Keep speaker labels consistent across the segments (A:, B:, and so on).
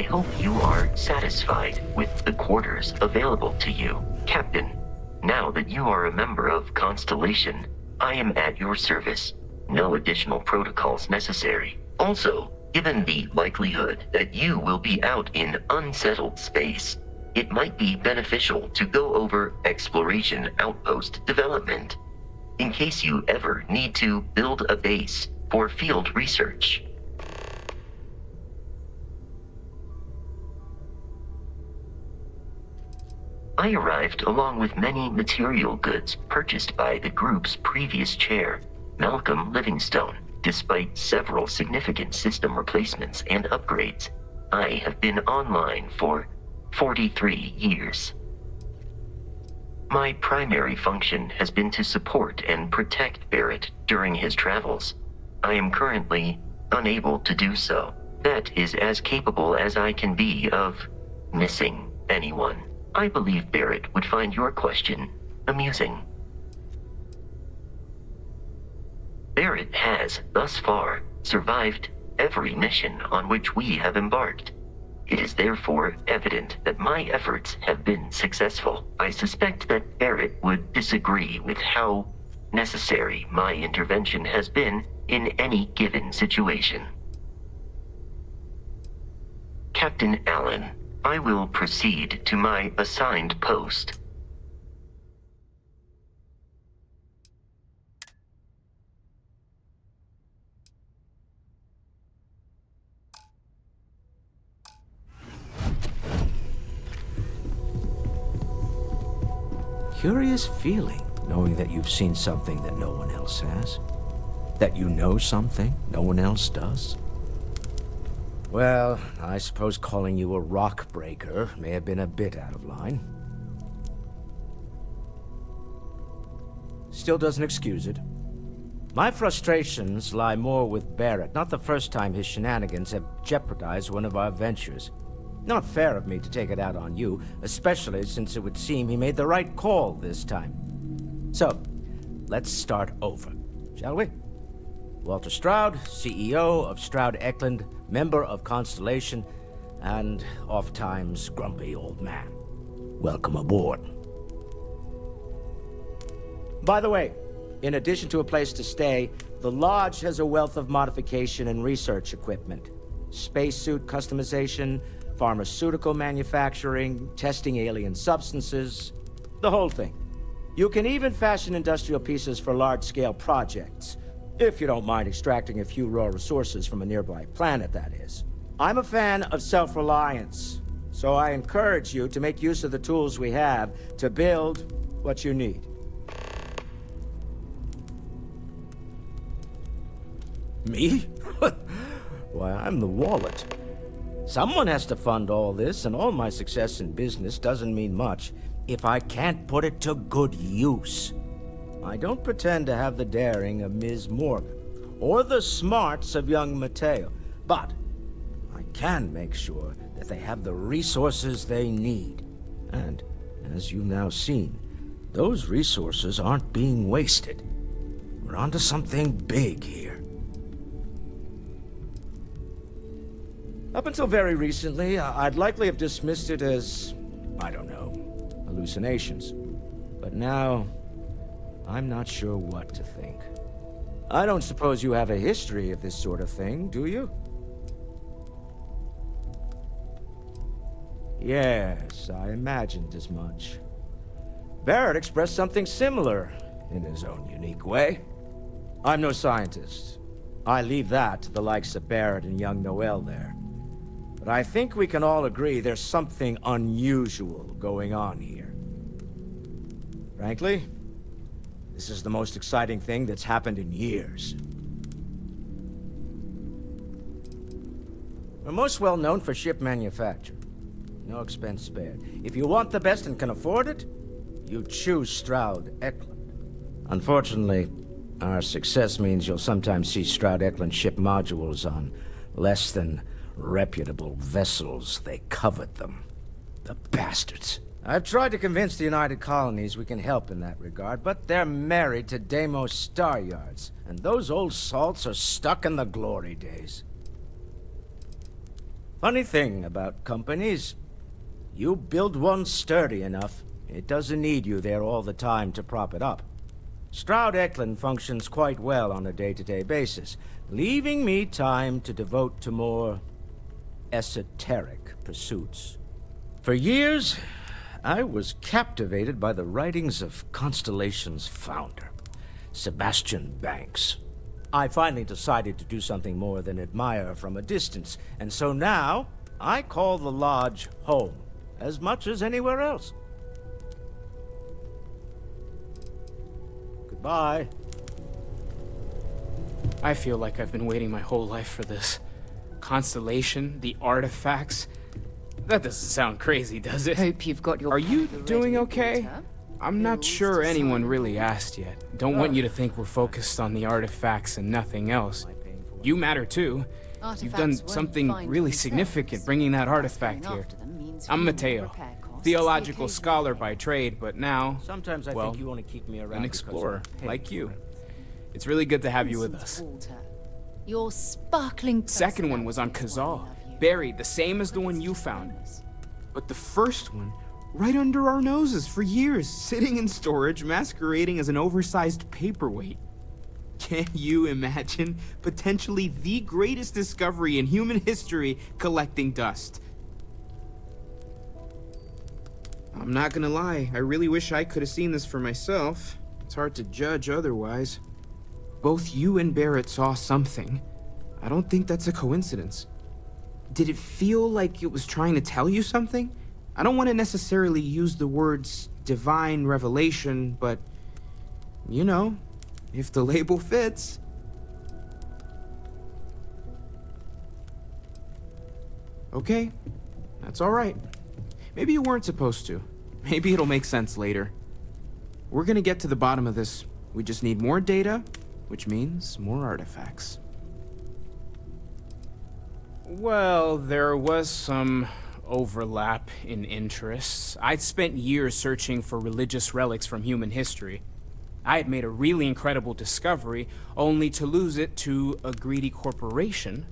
A: I hope you are satisfied with the quarters available to you, Captain. Now that you are a member of Constellation, I am at your service. No additional protocols necessary. Also, given the likelihood that you will be out in unsettled space, it might be beneficial to go over exploration outpost development, in case you ever need to build a base for field research. I arrived along with many material goods purchased by the group's previous chair, Malcolm Livingstone. Despite several significant system replacements and upgrades, I have been online for 43 years. My primary function has been to support and protect Barrett during his travels. I am currently unable to do so. That is as capable as I can be of missing anyone. I believe Barrett would find your question amusing. Barrett has, thus far, survived every mission on which we have embarked. It is therefore evident that my efforts have been successful. I suspect that Barrett would disagree with how necessary my intervention has been in any given situation. Captain Allen, I will proceed to my assigned post.
B: Curious feeling, knowing that you've seen something that no one else has. That you know something no one else does. Well, I suppose calling you a rock breaker may have been a bit out of line. Still doesn't excuse it. My frustrations lie more with Barrett, not the first time his shenanigans have jeopardized one of our ventures. Not fair of me to take it out on you, especially since it would seem he made the right call this time. So, let's start over, shall we? Walter Stroud, CEO of Stroud Eklund, member of Constellation, and oft-times grumpy old man. Welcome aboard. By the way, in addition to a place to stay, the Lodge has a wealth of modification and research equipment. Spacesuit customization, pharmaceutical manufacturing, testing alien substances, the whole thing. You can even fashion industrial pieces for large-scale projects, if you don't mind extracting a few raw resources from a nearby planet, that is. I'm a fan of self-reliance, so I encourage you to make use of the tools we have to build what you need. Me? Why, I'm the wallet. Someone has to fund all this, and all my success in business doesn't mean much if I can't put it to good use. I don't pretend to have the daring of Ms. Morgan, or the smarts of young Mateo, but I can make sure that they have the resources they need. And, as you've now seen, those resources aren't being wasted. We're onto something big here. Up until very recently, I'd likely have dismissed it as, I don't know, hallucinations. But now, I'm not sure what to think. I don't suppose you have a history of this sort of thing, do you? Yes, I imagined as much. Barrett expressed something similar, in his own unique way. I'm no scientist. I leave that to the likes of Barrett and young Noel there. But I think we can all agree there's something unusual going on here. Frankly, this is the most exciting thing that's happened in years. We're most well known for ship manufacture. No expense spared. If you want the best and can afford it, you choose Stroud Eklund. Unfortunately, our success means you'll sometimes see Stroud Eklund ship modules on less than reputable vessels. They covet them. The bastards. I've tried to convince the United Colonies we can help in that regard, but they're married to Deimos Star Yards, and those old salts are stuck in the glory days. Funny thing about companies, you build one sturdy enough, it doesn't need you there all the time to prop it up. Stroud Eklund functions quite well on a day-to-day basis, leaving me time to devote to more esoteric pursuits. For years, I was captivated by the writings of Constellation's founder, Sebastian Banks. I finally decided to do something more than admire from a distance, and so now I call the Lodge home, as much as anywhere else. Goodbye.
C: I feel like I've been waiting my whole life for this. Constellation, the artifacts. That doesn't sound crazy, does it?
D: Hope you've got your.
C: Are you
D: powder
C: doing
D: ready,
C: okay?
D: Walter.
C: I'm not
D: Bills
C: sure
D: to
C: anyone
D: sign.
C: really asked yet. Don't want you to think we're focused on the artifacts and nothing else. You matter too. You've done
D: Artifacts won't
C: something
D: find
C: really
D: themselves.
C: significant bringing that artifact
D: Going
C: here.
D: after them means
C: I'm
D: funeral
C: Mateo,
D: repair costs,
C: theological
D: the
C: scholar
D: occasional
C: by trade, but now,
B: Sometimes I
C: well,
B: think you want to keep me around
C: an
B: because
C: explorer
B: I'm paid
C: like
B: for
C: you.
B: it.
C: It's really good to have you with
D: Nonsense,
C: us.
D: Walter. Your sparkling
C: Second one was on
D: personality is why I
C: Kazal,
D: love you.
C: buried, the same as the one you found.
D: Bonus.
C: But the first one, right under our noses for years, sitting in storage, masquerading as an oversized paperweight. Can you imagine potentially the greatest discovery in human history collecting dust? I'm not gonna lie, I really wish I could have seen this for myself. It's hard to judge otherwise. Both you and Barrett saw something. I don't think that's a coincidence. Did it feel like it was trying to tell you something? I don't want to necessarily use the words divine revelation, but you know, if the label fits. Okay, that's all right. Maybe you weren't supposed to. Maybe it'll make sense later. We're gonna get to the bottom of this. We just need more data, which means more artifacts. Well, there was some overlap in interests. I'd spent years searching for religious relics from human history. I had made a really incredible discovery, only to lose it to a greedy corporation.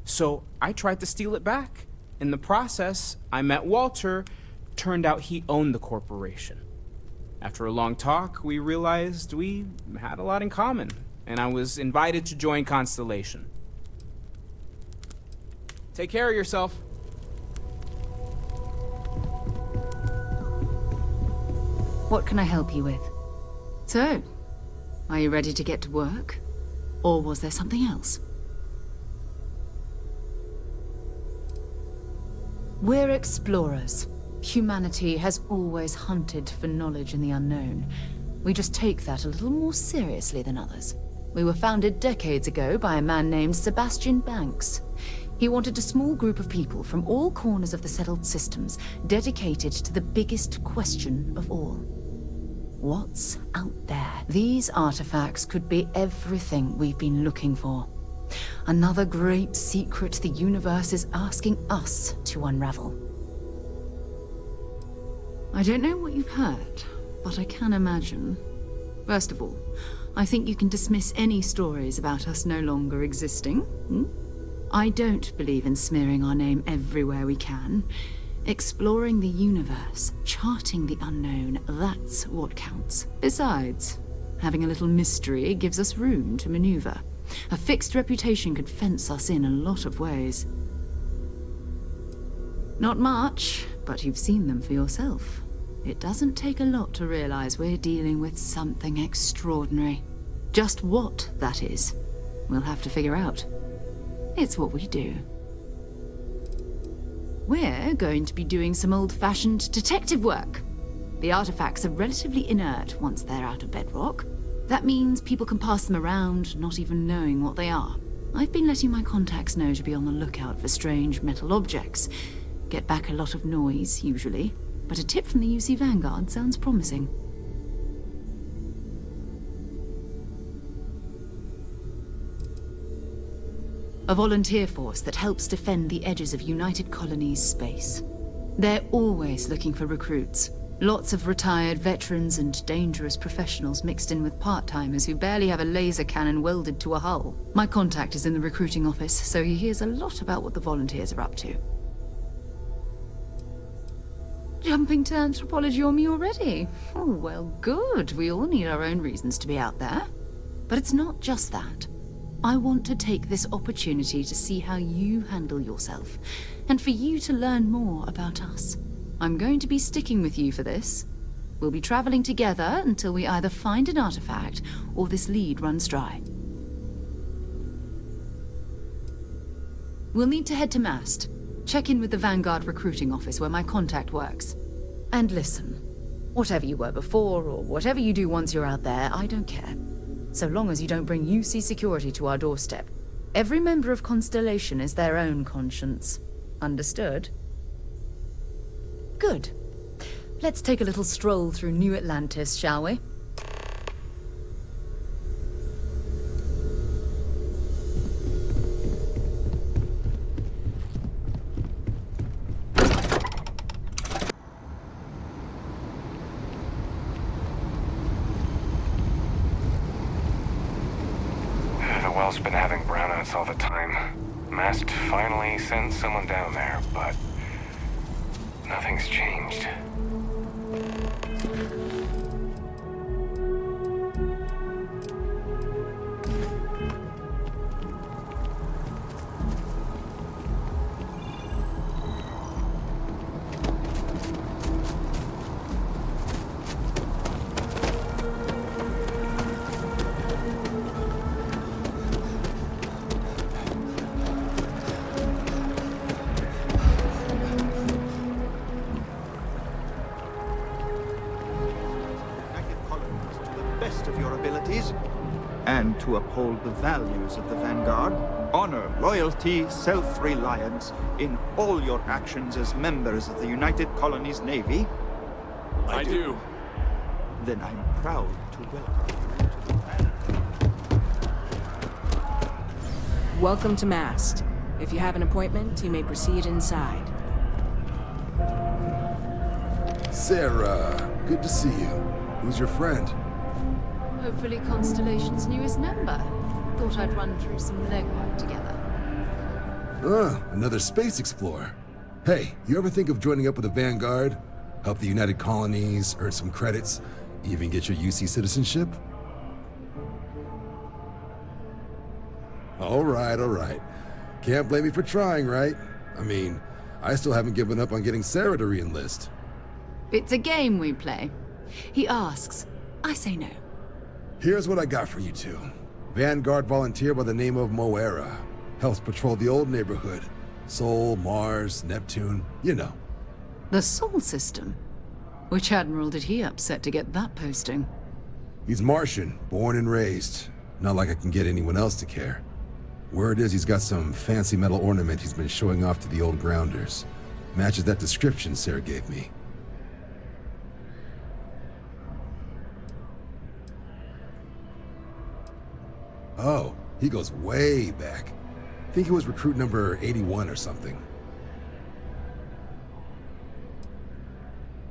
C: So I tried to steal it back. In the process, I met Walter. Turned out he owned the corporation. After a long talk, we realized we had a lot in common, and I was invited to join Constellation. Take care of yourself.
D: What can I help you with? So, are you ready to get to work? Or was there something else? We're explorers. Humanity has always hunted for knowledge in the unknown. We just take that a little more seriously than others. We were founded decades ago by a man named Sebastian Banks. He wanted a small group of people from all corners of the settled systems dedicated to the biggest question of all. What's out there? These artifacts could be everything we've been looking for. Another great secret the universe is asking us to unravel. I don't know what you've heard, but I can imagine. First of all, I think you can dismiss any stories about us no longer existing. I don't believe in smearing our name everywhere we can. Exploring the universe, charting the unknown, that's what counts. Besides, having a little mystery gives us room to maneuver. A fixed reputation could fence us in a lot of ways. Not much, but you've seen them for yourself. It doesn't take a lot to realize we're dealing with something extraordinary. Just what that is, we'll have to figure out. It's what we do. We're going to be doing some old-fashioned detective work. The artifacts are relatively inert once they're out of bedrock. That means people can pass them around, not even knowing what they are. I've been letting my contacts know to be on the lookout for strange metal objects. Get back a lot of noise, usually, but a tip from the UC Vanguard sounds promising. A volunteer force that helps defend the edges of United Colonies space. They're always looking for recruits. Lots of retired veterans and dangerous professionals mixed in with part-timers who barely have a laser cannon welded to a hull. My contact is in the recruiting office, so he hears a lot about what the volunteers are up to. Jumping to anthropology on me already? Oh, well, good. We all need our own reasons to be out there. But it's not just that. I want to take this opportunity to see how you handle yourself, and for you to learn more about us. I'm going to be sticking with you for this. We'll be traveling together until we either find an artifact or this lead runs dry. We'll need to head to Mast. Check in with the Vanguard recruiting office where my contact works. And listen, whatever you were before or whatever you do once you're out there, I don't care. So long as you don't bring UC security to our doorstep. Every member of Constellation is their own conscience. Understood? Good. Let's take a little stroll through New Atlantis, shall we?
E: The well's been having brownouts all the time. Mast finally sent someone down there, but nothing's changed.
F: Of your abilities, and to uphold the values of the Vanguard, honor, loyalty, self-reliance in all your actions as members of the United Colonies Navy.
E: I do.
F: Then I'm proud to welcome you to the Vanguard.
G: Welcome to Mast. If you have an appointment, you may proceed inside.
H: Sarah, good to see you. Who's your friend?
D: Hopefully Constellation's newest member. Thought I'd run through some legwork together.
H: Another space explorer. Hey, you ever think of joining up with the Vanguard? Help the United Colonies, earn some credits, even get your UC citizenship? All right. Can't blame me for trying, right? I mean, I still haven't given up on getting Sarah to re-enlist.
D: It's a game we play. He asks, I say no.
H: Here's what I got for you two. Vanguard volunteer by the name of Moera. Helps patrol the old neighborhood. Sol, Mars, Neptune, you know.
D: The Sol system? Which admiral did he upset to get that posting?
H: He's Martian, born and raised. Not like I can get anyone else to care. Word is he's got some fancy metal ornament he's been showing off to the old grounders. Matches that description Sarah gave me. Oh, he goes way back. Think he was recruit number 81 or something.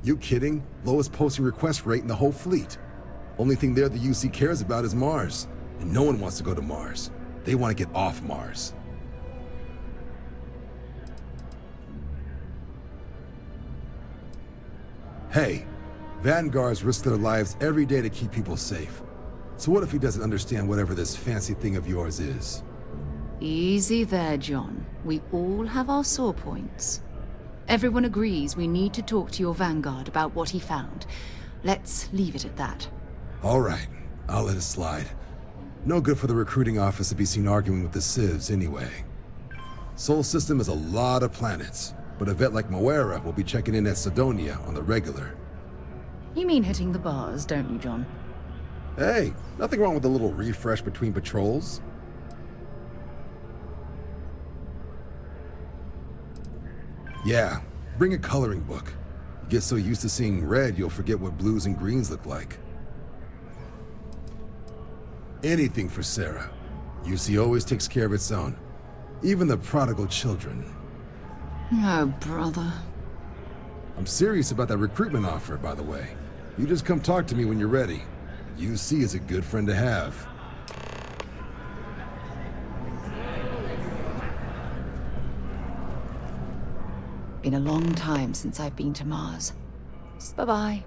H: You kidding? Lowest posting request rate in the whole fleet. Only thing there the UC cares about is Mars. And no one wants to go to Mars. They want to get off Mars. Hey, Vanguards risk their lives every day to keep people safe. So what if he doesn't understand whatever this fancy thing of yours is?
D: Easy there, John. We all have our sore points. Everyone agrees we need to talk to your Vanguard about what he found. Let's leave it at that.
H: All right, I'll let it slide. No good for the recruiting office to be seen arguing with the civs anyway. Sol system is a lot of planets, but a vet like Moera will be checking in at Sidonia on the regular.
D: You mean hitting the bars, don't you, John?
H: Hey, nothing wrong with a little refresh between patrols. Yeah, bring a coloring book. You get so used to seeing red, you'll forget what blues and greens look like. Anything for Sarah. UC always takes care of its own. Even the prodigal children.
D: Oh, brother.
H: I'm serious about that recruitment offer, by the way. You just come talk to me when you're ready. UC is a good friend to have.
D: Been a long time since I've been to Mars. Bye-bye.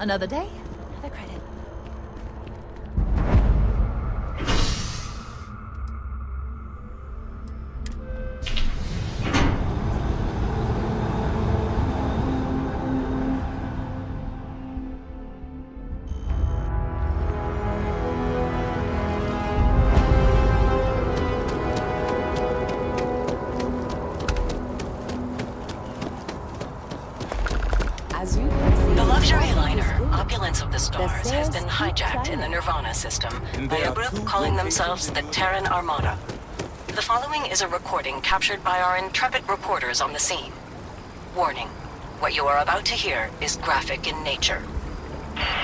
D: Another day, another credit.
G: As you can see,
I: The luxury
G: traffic is
I: liner,
G: good.
I: Opulence of the Stars, has been hijacked in the Nirvana system by a group calling themselves the Terran Armada. The following is a recording captured by our intrepid reporters on the scene. Warning, what you are about to hear is graphic in nature.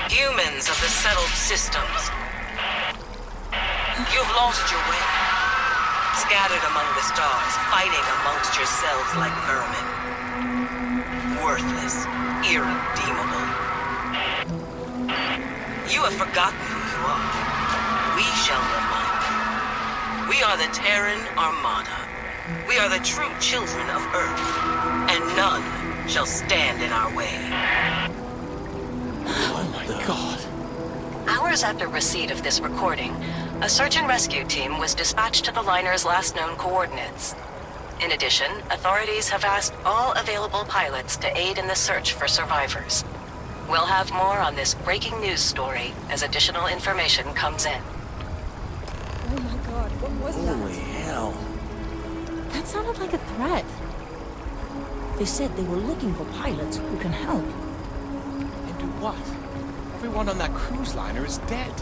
I: Humans of the settled systems, you've lost your way. Scattered among the stars, fighting amongst yourselves like vermin. Worthless, irredeemable. You have forgotten who you are. We shall remind you. We are the Terran Armada. We are the true children of Earth, and none shall stand in our way.
J: Oh my god.
I: Hours after receipt of this recording, a search and rescue team was dispatched to the liner's last known coordinates. In addition, authorities have asked all available pilots to aid in the search for survivors. We'll have more on this breaking news story as additional information comes in.
G: Oh my god, what was
J: Holy
G: that?
J: hell.
K: That sounded like a threat. They said they were looking for pilots who can help.
J: And do what? Everyone on that cruise liner is dead.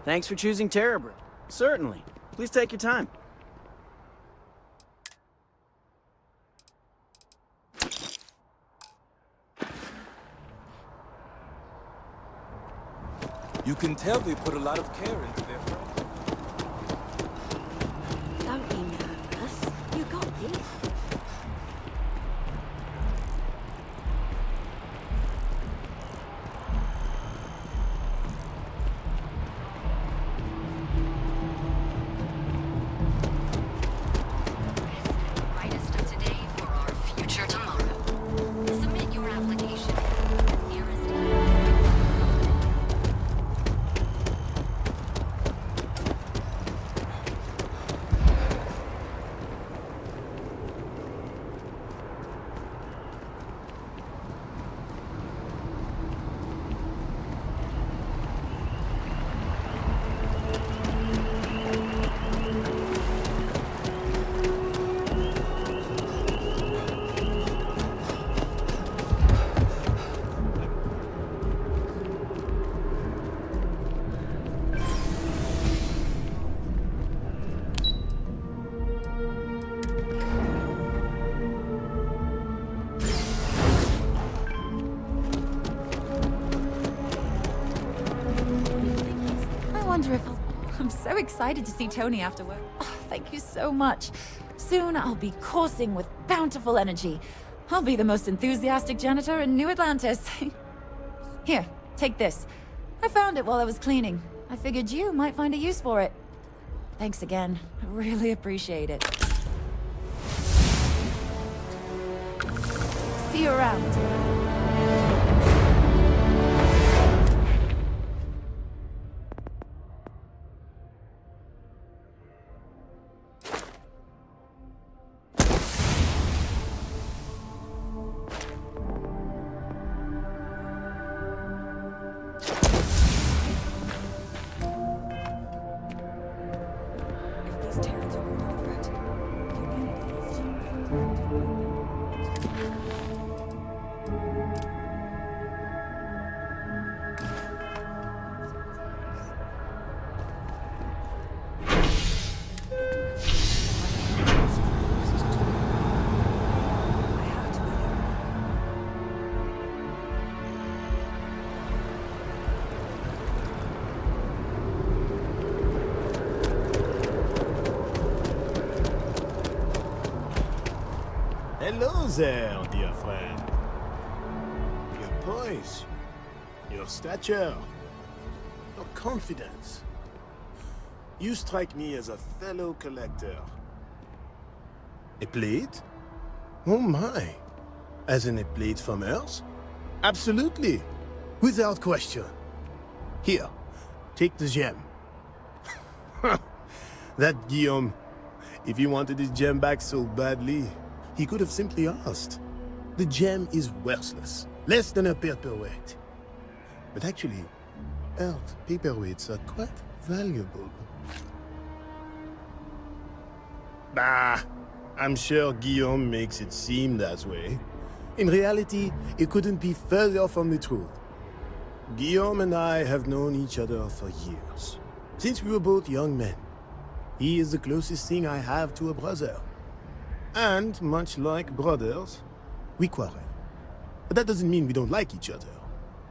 L: Thanks for choosing Terrabr. Certainly. Please take your time.
J: You can tell they put a lot of care into their friend.
K: Don't be nervous. You got this.
I: Brightest of today for our future tomorrow. Submit your application. Here is
K: I wonder if I'm so excited to see Tony after work. Oh, thank you so much. Soon I'll be coursing with bountiful energy. I'll be the most enthusiastic janitor in New Atlantis. Here, take this. I found it while I was cleaning. I figured you might find a use for it. Thanks again. I really appreciate it. See you around.
M: Hello there, dear friend. Your poise, your stature, your confidence. You strike me as a fellow collector. A plate? Oh my. As in a plate from Earth? Absolutely. Without question. Here, take the gem. That Guillaume, if he wanted his gem back so badly, he could have simply asked. The gem is worthless, less than a paperweight. But actually, Earth paperweights are quite valuable. Bah, I'm sure Guillaume makes it seem that way. In reality, it couldn't be further from the truth. Guillaume and I have known each other for years, since we were both young men. He is the closest thing I have to a brother. And, much like brothers, we quarrel. But that doesn't mean we don't like each other.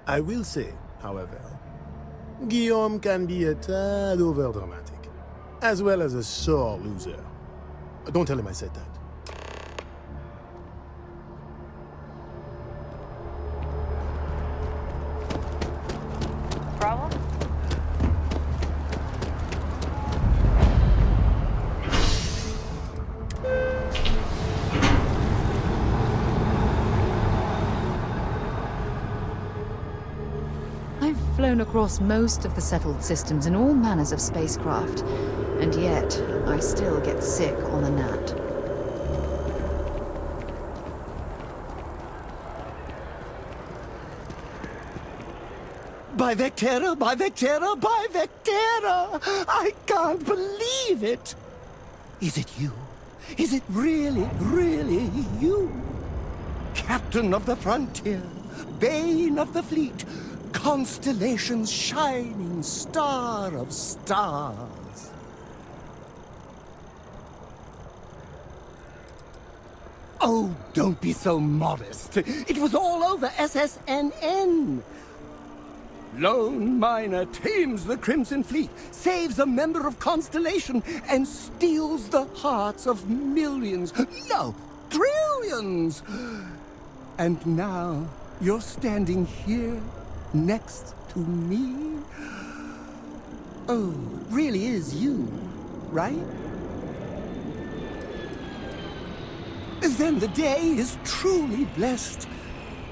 M: I will say, however, Guillaume can be a tad overdramatic, as well as a sore loser. Don't tell him I said that.
N: Problem?
D: I've flown across most of the settled systems in all manners of spacecraft, and yet I still get sick on the gnat.
O: By Vectera, by Vectera, by Vectera! I can't believe it! Is it you? Is it really, really you? Captain of the frontier, bane of the fleet, constellation's shining star of stars. Oh, don't be so modest. It was all over SSNN. Lone miner tames the Crimson Fleet, saves a member of Constellation, and steals the hearts of millions, no, trillions. And now you're standing here next to me? Oh, it really is you, right? Then the day is truly blessed.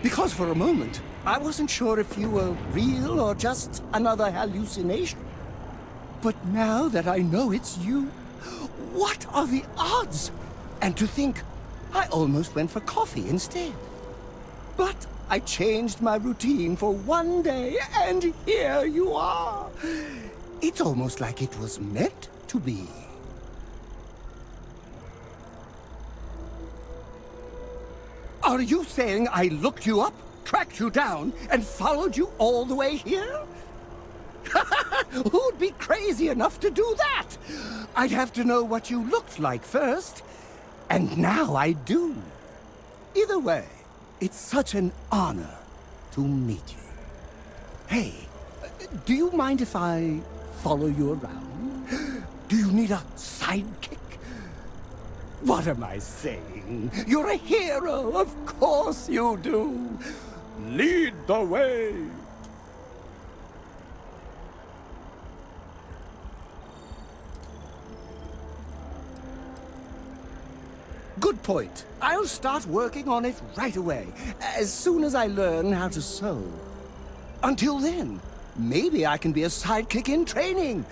O: Because for a moment, I wasn't sure if you were real or just another hallucination. But now that I know it's you, what are the odds? And to think, I almost went for coffee instead. But I changed my routine for one day, and here you are. It's almost like it was meant to be. Are you saying I looked you up, tracked you down, and followed you all the way here? Who'd be crazy enough to do that? I'd have to know what you looked like first. And now I do. Either way, it's such an honor to meet you. Hey, do you mind if I follow you around? Do you need a sidekick? What am I saying? You're a hero, of course you do. Lead the way. Good point. I'll start working on it right away, as soon as I learn how to sew. Until then, maybe I can be a sidekick in training.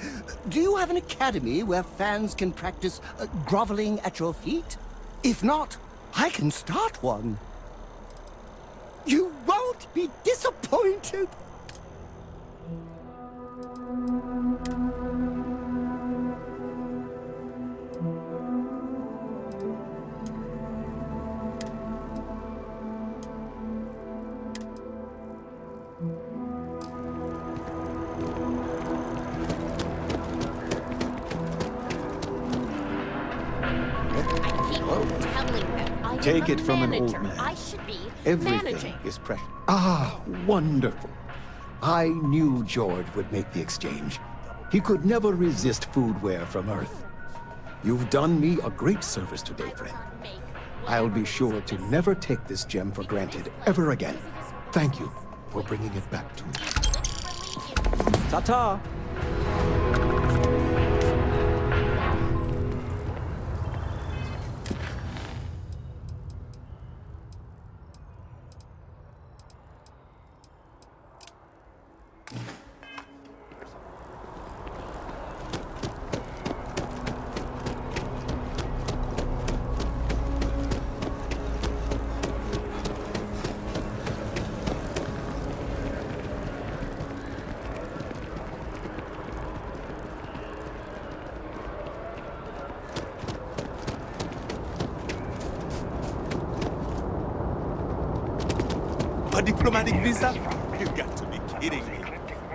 O: Do you have an academy where fans can practice groveling at your feet? If not, I can start one. You won't be disappointed.
N: Take it from an old man.
P: I should be
N: Everything
P: managing.
N: is precious. Ah, wonderful. I knew George would make the exchange. He could never resist foodware from Earth. You've done me a great service today, friend. I'll be sure to never take this gem for granted ever again. Thank you for bringing it back to me.
L: Ta-ta!
J: A diplomatic visa? You got to be kidding me.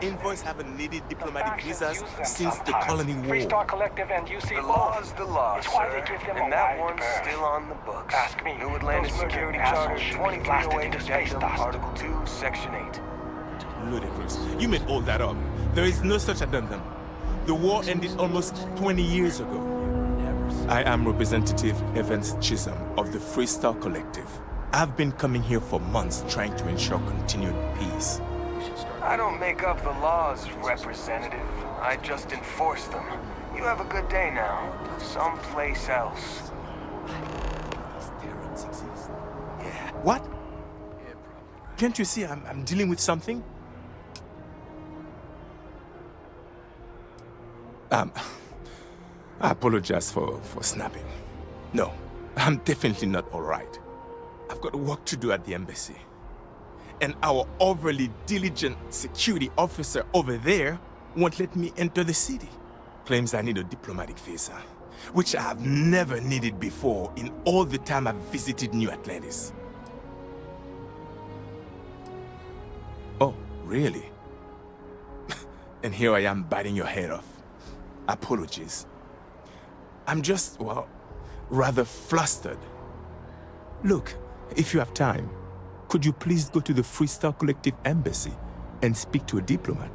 J: Invoice haven't needed diplomatic visas since the colony war.
Q: Freestar Collective and UC
R: The law's the law,
Q: It's why they
R: sir.
Q: give them
R: And
Q: a
R: that
Q: wide
R: one's
Q: berth.
R: still on the books.
Q: Ask me.
R: New Atlantis
Q: Those
R: Security
Q: murdered
R: Charter
Q: assholes should be
R: 2308
Q: blasted into space
R: Addendum,
Q: dust.
R: Article 2, Section 8.
J: Ludicrous. You made all that up. There is no such addendum. The war ended almost 20 years ago. I am Representative Evans Chisholm of the Freestar Collective. I've been coming here for months trying to ensure continued peace.
R: I don't make up the laws, Representative. I just enforce them. You have a good day now. Someplace else.
J: What? Can't you see I'm dealing with something? I apologize for snapping. No, I'm definitely not all right. I've got work to do at the embassy. And our overly diligent security officer over there won't let me enter the city. Claims I need a diplomatic visa, which I have never needed before in all the time I've visited New Atlantis. Oh, really? And here I am biting your head off. Apologies. I'm just, well, rather flustered. Look, if you have time, could you please go to the Freestar Collective Embassy and speak to a diplomat?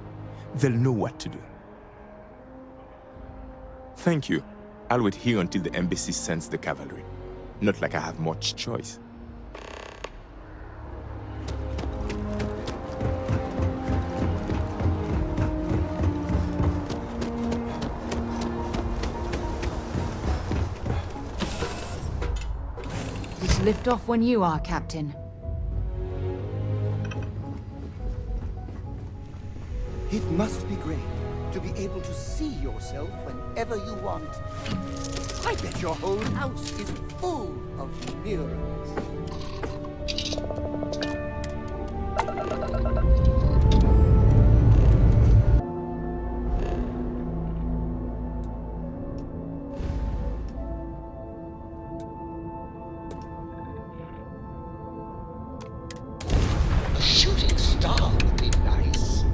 J: They'll know what to do. Thank you. I'll wait here until the embassy sends the cavalry. Not like I have much choice.
D: Just lift off when you are, Captain.
O: It must be great to be able to see yourself whenever you want. I bet your whole house is full of mirrors.
S: A shooting star would be nice.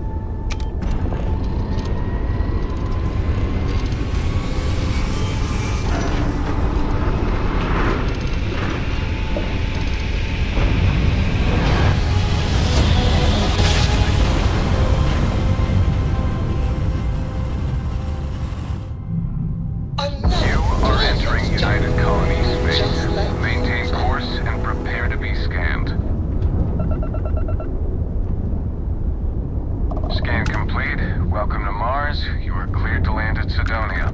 E: You are entering United Colony space. Maintain course and prepare to be scanned. Scan complete. Welcome to Mars. You are cleared to land at Sidonia.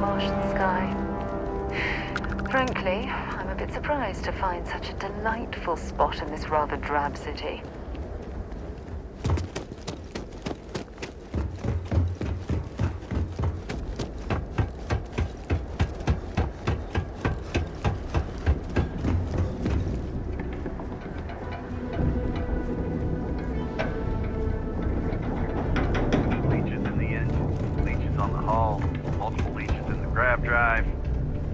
D: Martian sky. Frankly, I'm a bit surprised to find such a delightful spot in this rather drab city.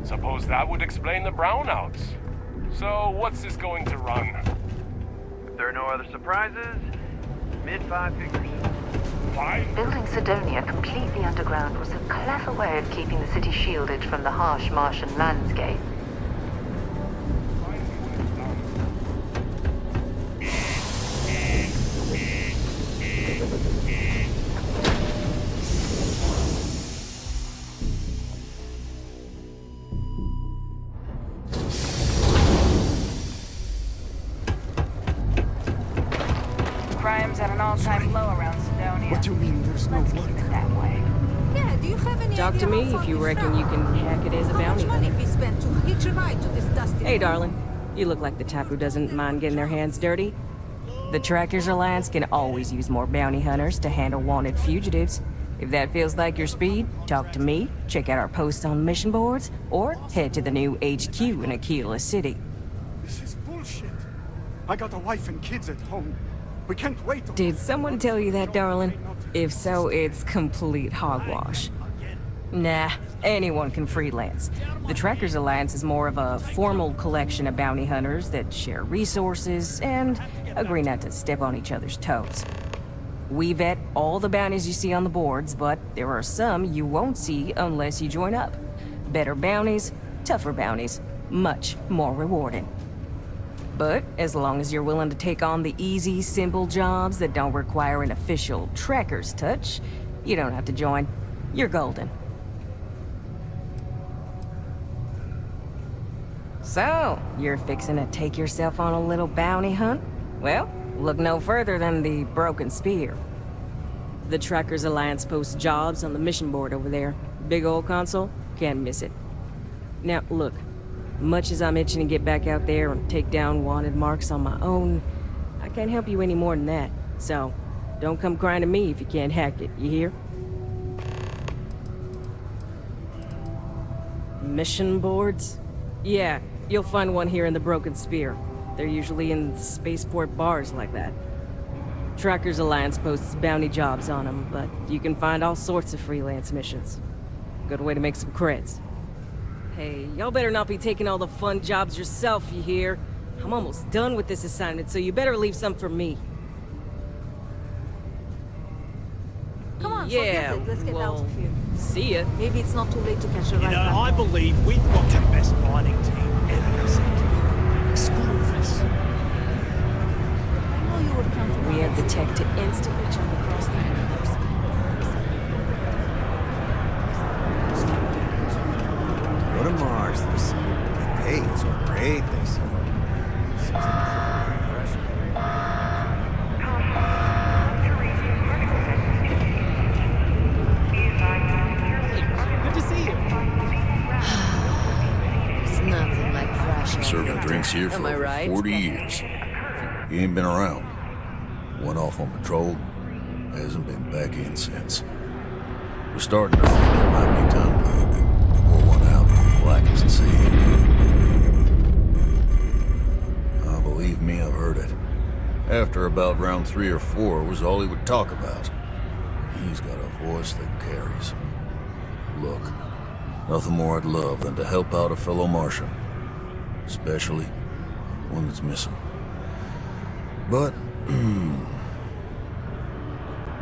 P: Suppose that would explain the brownouts. So, what's this going to run?
Q: If there are no other surprises, mid-five figures.
D: Building Sidonia completely underground was a clever way of keeping the city shielded from the harsh Martian landscape.
T: Crime's at an all-time low around Sidonia.
F: What do you mean there's no work?
T: That way.
K: Yeah, do you have any
G: Talk to
K: idea
G: me
K: how
G: if you
K: far
G: reckon
K: this
G: you can hack it as a
K: How
G: bounty
K: much money
G: hunter.
K: we spent to hitch a ride to this dusty...
G: Hey, darling. You look like the type who doesn't mind getting their hands dirty. The Trackers Alliance can always use more bounty hunters to handle wanted fugitives. If that feels like your speed, talk to me, check out our posts on mission boards, or head to the new HQ in Aquila City.
F: This is bullshit. I got a wife and kids at home. We can't wait.
G: Did someone tell you that, darling? If so, it's complete hogwash. Nah, anyone can freelance. The Trackers Alliance is more of a formal collection of bounty hunters that share resources and agree not to step on each other's toes. We vet all the bounties you see on the boards, but there are some you won't see unless you join up. Better bounties, tougher bounties, much more rewarding. But as long as you're willing to take on the easy, simple jobs that don't require an official Tracker's touch, you don't have to join. You're golden. So, you're fixing to take yourself on a little bounty hunt? Well, look no further than the Broken Spear. The Trackers Alliance posts jobs on the mission board over there. Big old console, can't miss it. Now, look. Much as I'm itching to get back out there and take down wanted marks on my own, I can't help you any more than that. So, don't come crying to me if you can't hack it, you hear? Mission boards? Yeah, you'll find one here in the Broken Spear. They're usually in spaceport bars like that. Trackers Alliance posts bounty jobs on them, but you can find all sorts of freelance missions. Good way to make some creds. Hey, y'all better not be taking all the fun jobs yourself, you hear? I'm almost done with this assignment, so you better leave some for me.
K: Come on,
G: Yeah,
K: forget it. Let's get out of here.
G: See ya.
K: Maybe it's not too late to catch a ride back.
U: I believe we've got the best mining team ever seen. Explore this.
K: I know you would count on
G: We have the
K: us.
G: tech to instantly jump across the universe.
V: Go to Mars, they say. The pay is great, they say.
L: Good to see you.
D: It's nothing like fresh air.
W: Serving drinks here
D: Am
W: for
D: I
W: over
D: right?
W: 40 years. He ain't been around. Went off on patrol. Hasn't been back in since. We're starting to think it might be time to pour one out on the blackest sea. Oh, believe me, I've heard it. After about round 3 or 4 was all he would talk about. He's got a voice that carries. Look, nothing more I'd love than to help out a fellow Martian. Especially one that's missing. But,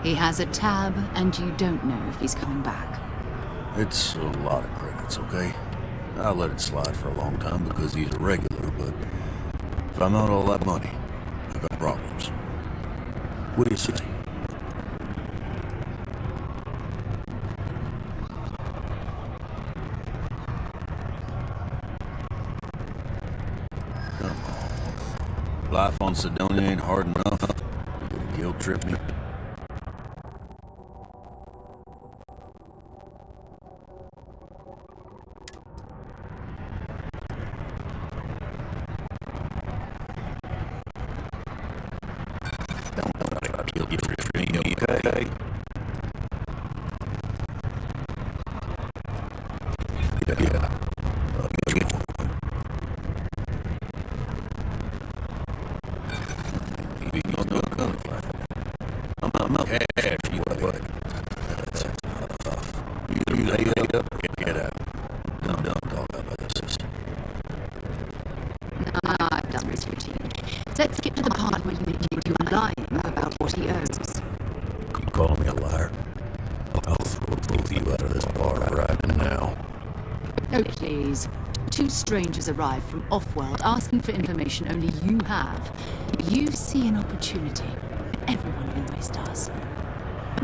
D: He has a tab, and you don't know if he's coming back.
W: it's a lot of credits, okay? I let it slide for a long time because he's a regular, but if I'm out all that money, I got problems. What do you say? Come on. Life on Sidonia ain't hard enough. You gonna guilt trip me? Yeah. I'm not cash, what? That's not enough. You lay up, get out. I'm done talking about this system.
D: I've done this routine. Let's skip to the part where you admit you are lying about what he owes.
W: You calling me a liar? I'll throw both of you out of this bar right now.
D: Oh, please. Two strangers arrive from off-world asking for information only you have. You see an opportunity. Everyone always does.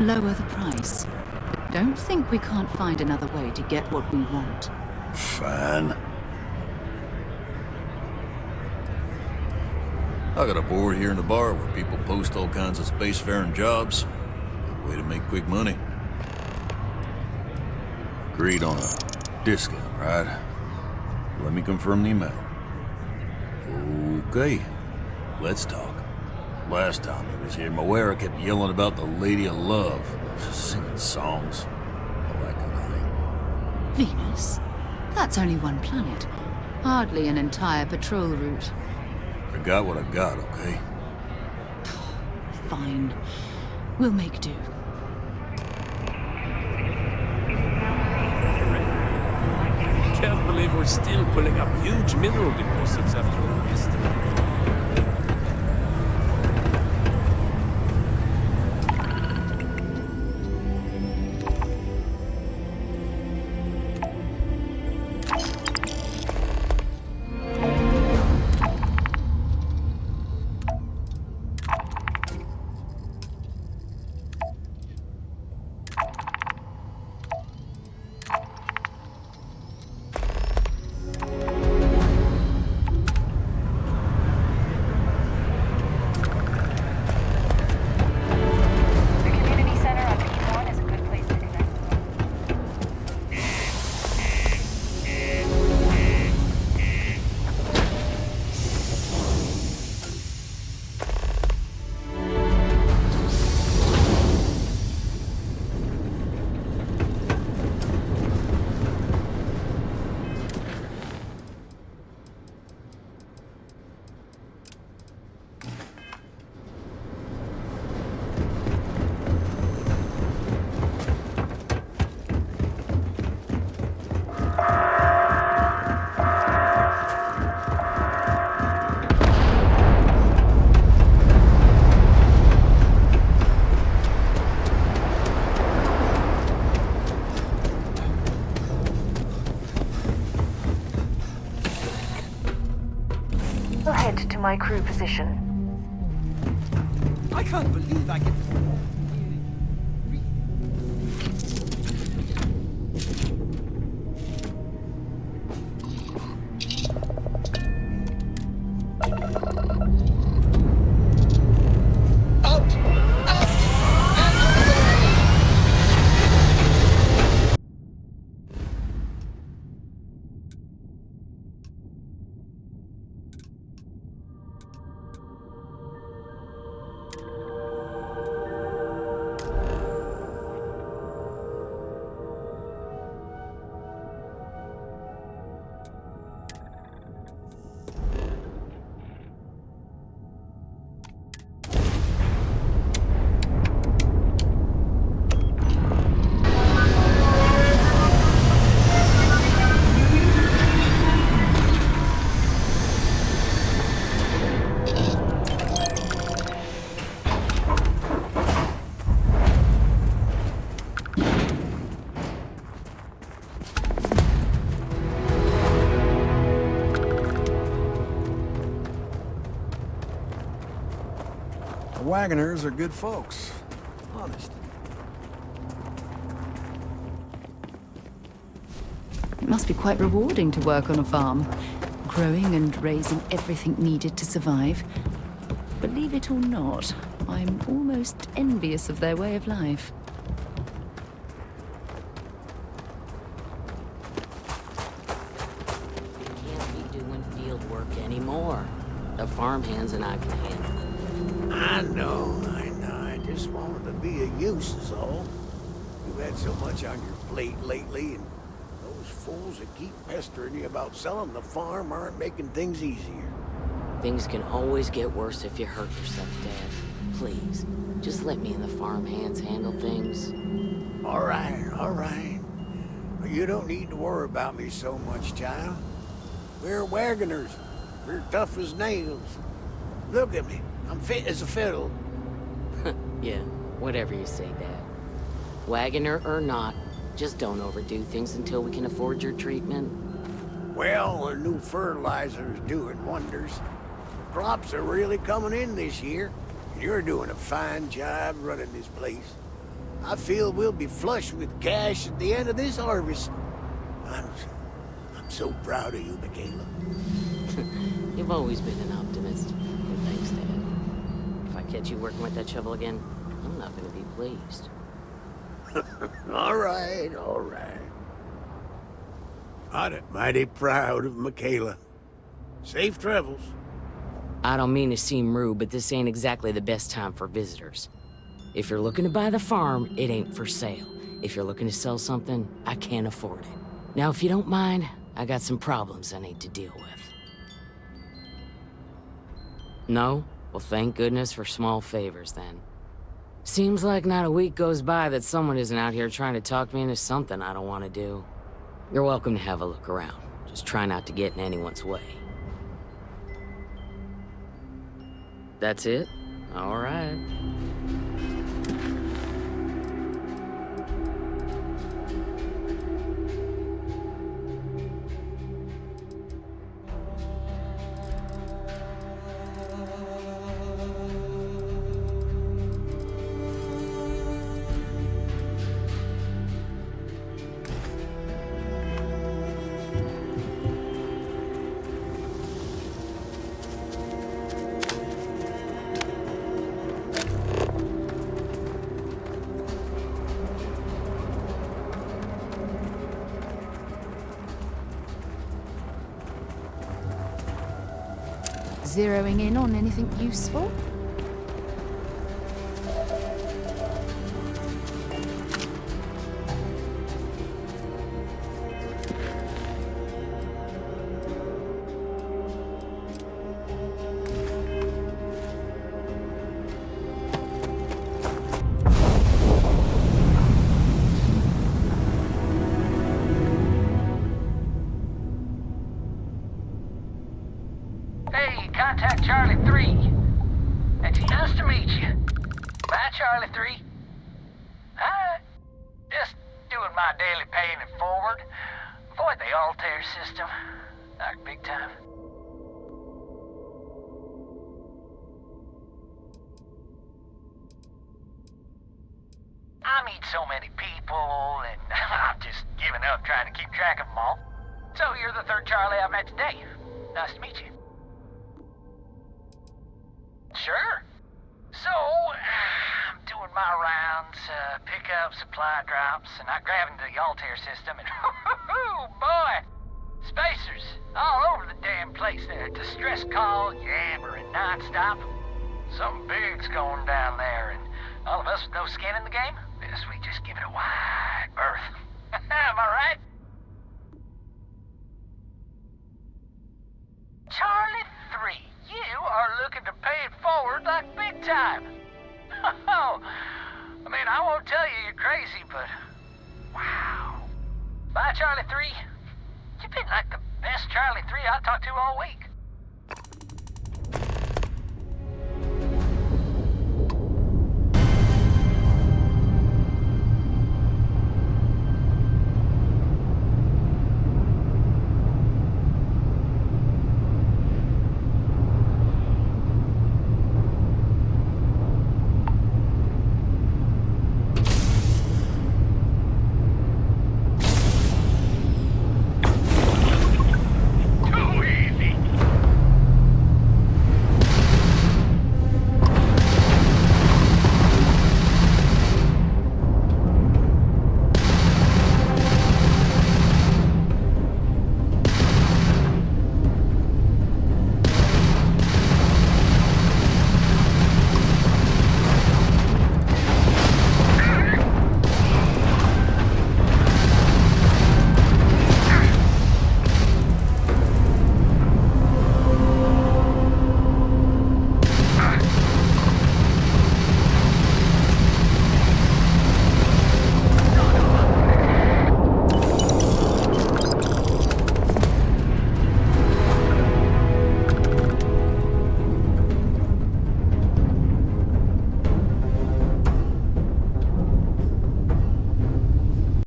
D: Lower the price. Don't think we can't find another way to get what we want.
W: Fine. I got a board here in the bar where people post all kinds of spacefaring jobs. Good way to make quick money. Agreed on a discount, right? Let me confirm the amount. Okay, let's talk. Last time he was here, Moira kept yelling about the Lady of Love, singing songs, all that kind of thing.
D: Venus? That's only one planet. Hardly an entire patrol route.
W: I got what I got, okay?
D: Fine. We'll make do.
P: Can't believe we're still pulling up huge mineral deposits after all this time.
I: Head to my crew position.
O: I can't believe I can...
A: The Wagoners are good folks. Honest.
D: It must be quite rewarding to work on a farm, growing and raising everything needed to survive. Believe it or not, I'm almost envious of their way of life.
B: Can't be doing field work anymore. The farmhands and I can handle it.
V: I know. I just wanted to be of use is all. You've had so much on your plate lately, and those
C: fools that keep pestering you about selling the farm aren't making things easier.
B: Things can always get worse if you hurt yourself, Dad. Please, just let me and the farmhands handle things.
C: All right. You don't need to worry about me so much, child. We're wagoners. We're tough as nails. Look at me. I'm fit as a fiddle.
B: Yeah, whatever you say, Dad. Wagoner or not, just don't overdo things until we can afford your treatment.
C: Well, the new fertilizer's doing wonders. The crops are really coming in this year. And you're doing a fine job running this place. I feel we'll be flush with cash at the end of this harvest. I'm so proud of you, Michaela.
B: You've always been an optimist. But thanks, Dad. If I catch you working with that shovel again, I'm not gonna be pleased.
C: All right. I'm mighty proud of Michaela. Safe travels.
B: I don't mean to seem rude, but this ain't exactly the best time for visitors. If you're looking to buy the farm, it ain't for sale. If you're looking to sell something, I can't afford it. Now, if you don't mind, I got some problems I need to deal with. No? Well, thank goodness for small favors, then. Seems like not a week goes by that someone isn't out here trying to talk me into something I don't want to do. You're welcome to have a look around. Just try not to get in anyone's way. That's it? All right.
D: Zeroing in on anything useful?
U: Contact Charlie 3. It's nice to meet you. Bye, Charlie 3. Hi. Just doing my daily paying it forward. Avoid the Altair system. Like big time. I meet so many people, and I'm just giving up trying to keep track of them all. So you're the third Charlie I've met today. Nice to meet you. Sure. So, I'm doing my rounds, pick up supply drops, and I grab into the Altair system, and oh boy! Spacers all over the damn place there. Distress call, yammering nonstop. Something big's going down there, and all of us with no skin in the game, yes, we just give it a wide berth. Am I right? Charlie 3. You are looking to pay it forward like big time. Oh, I mean, I won't tell you you're crazy, but wow. Bye, Charlie 3. You've been like the best Charlie 3 I talked to all week.